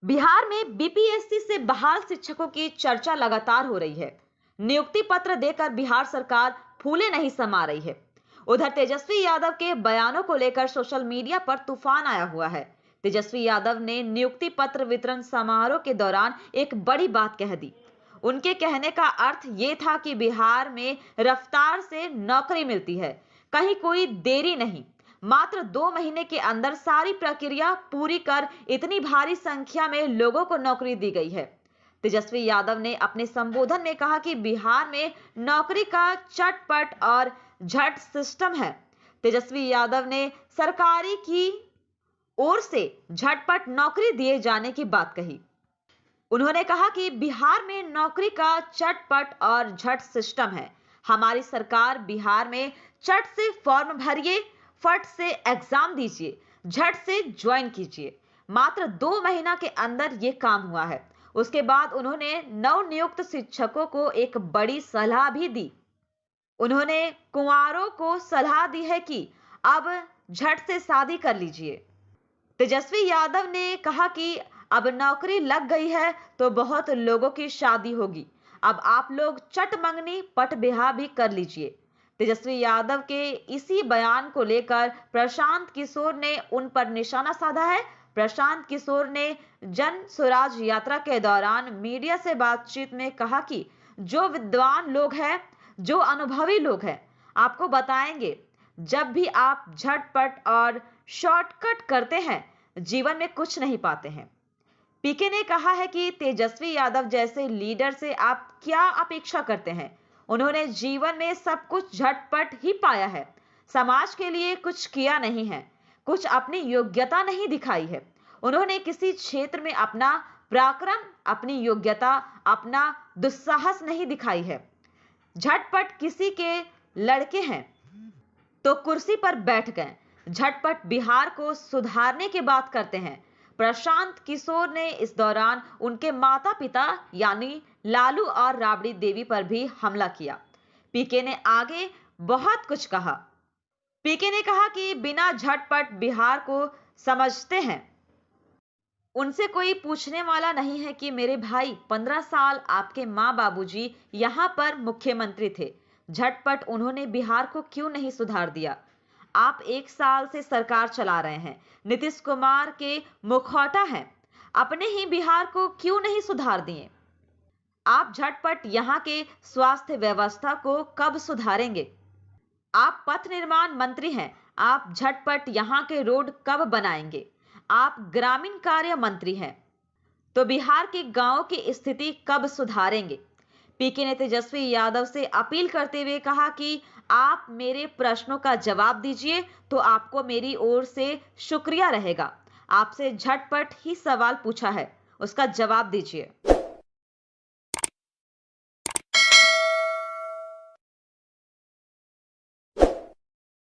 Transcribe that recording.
बिहार में बीपीएससी से बहाल शिक्षकों की चर्चा लगातार हो रही है। नियुक्ति पत्र देकर बिहार सरकार फूले नहीं समा रही है। उधर तेजस्वी यादव के बयानों को लेकर सोशल मीडिया पर तूफान आया हुआ है। तेजस्वी यादव ने नियुक्ति पत्र वितरण समारोह के दौरान एक बड़ी बात कह दी। उनके कहने का अर्थ ये था कि बिहार में रफ्तार से नौकरी मिलती है, कहीं कोई देरी नहीं। मात्र 2 महीने के अंदर सारी प्रक्रिया पूरी कर इतनी भारी संख्या में लोगों को नौकरी दी गई है। तेजस्वी यादव ने अपने संबोधन में कहा कि बिहार में नौकरी का चटपट और झट सिस्टम है। तेजस्वी यादव ने सरकारी की ओर से झटपट नौकरी दिए जाने की बात कही। उन्होंने कहा कि बिहार में नौकरी का चटपट और झट सिस्टम है। हमारी सरकार बिहार में चट से फॉर्म भरिए, फट से एग्जाम दीजिए, झट से ज्वाइन कीजिए। मात्र 2 महीना के अंदर ये काम हुआ है। उसके बाद उन्होंने नवनियुक्त शिक्षकों को एक बड़ी सलाह भी दी। उन्होंने कुंवारों को सलाह दी है कि अब झट से शादी कर लीजिए। तेजस्वी यादव ने कहा कि अब नौकरी लग गई है तो बहुत लोगों की शादी होगी। अब आप लोग चट मंगनी पट ब्याह भी कर लीजिए। तेजस्वी यादव के इसी बयान को लेकर प्रशांत किशोर ने उन पर निशाना साधा है। प्रशांत किशोर ने जन स्वराज यात्रा के दौरान मीडिया से बातचीत में कहा कि जो विद्वान लोग हैं, जो अनुभवी लोग हैं, आपको बताएंगे, जब भी आप झटपट और शॉर्टकट करते हैं, जीवन में कुछ नहीं पाते हैं। पीके ने कहा है कि तेजस्वी यादव जैसे लीडर से आप क्या अपेक्षा करते हैं? उन्होंने जीवन में सब कुछ झटपट ही पाया है, समाज के लिए कुछ किया नहीं है, कुछ अपनी योग्यता नहीं दिखाई है। उन्होंने किसी क्षेत्र में अपना पराक्रम, अपनी योग्यता, अपना दुस्साहस नहीं दिखाई है। झटपट किसी के लड़के हैं तो कुर्सी पर बैठ गए, झटपट बिहार को सुधारने की बात करते हैं। प्रशांत किशोर ने इस दौरान उनके माता पिता यानी लालू और राबड़ी देवी पर भी हमला किया। पीके ने आगे बहुत कुछ कहा। पीके ने कहा कि बिना झटपट बिहार को समझते हैं। उनसे कोई पूछने वाला नहीं है कि मेरे भाई 15 साल आपके माँ बाबूजी यहाँ पर मुख्यमंत्री थे, झटपट उन्होंने बिहार को क्यों नहीं सुधार दिया? आप 1 साल से सरकार चला रहे हैं, नीतीश कुमार के मुखौटा हैं, अपने ही बिहार को क्यों नहीं सुधार दिए? आप झटपट यहाँ के स्वास्थ्य व्यवस्था को कब सुधारेंगे? आप पथ निर्माण मंत्री हैं, आप झटपट यहाँ के रोड कब बनाएंगे? आप ग्रामीण कार्य मंत्री हैं, तो बिहार के गांवों की स्थिति कब सुधारेंगे? पीके ने तेजस्वी यादव से अपील करते हुए कहा कि आप मेरे प्रश्नों का जवाब दीजिए तो आपको मेरी ओर से शुक्रिया रहेगा। आपसे झटपट ही सवाल पूछा है, उसका जवाब दीजिए।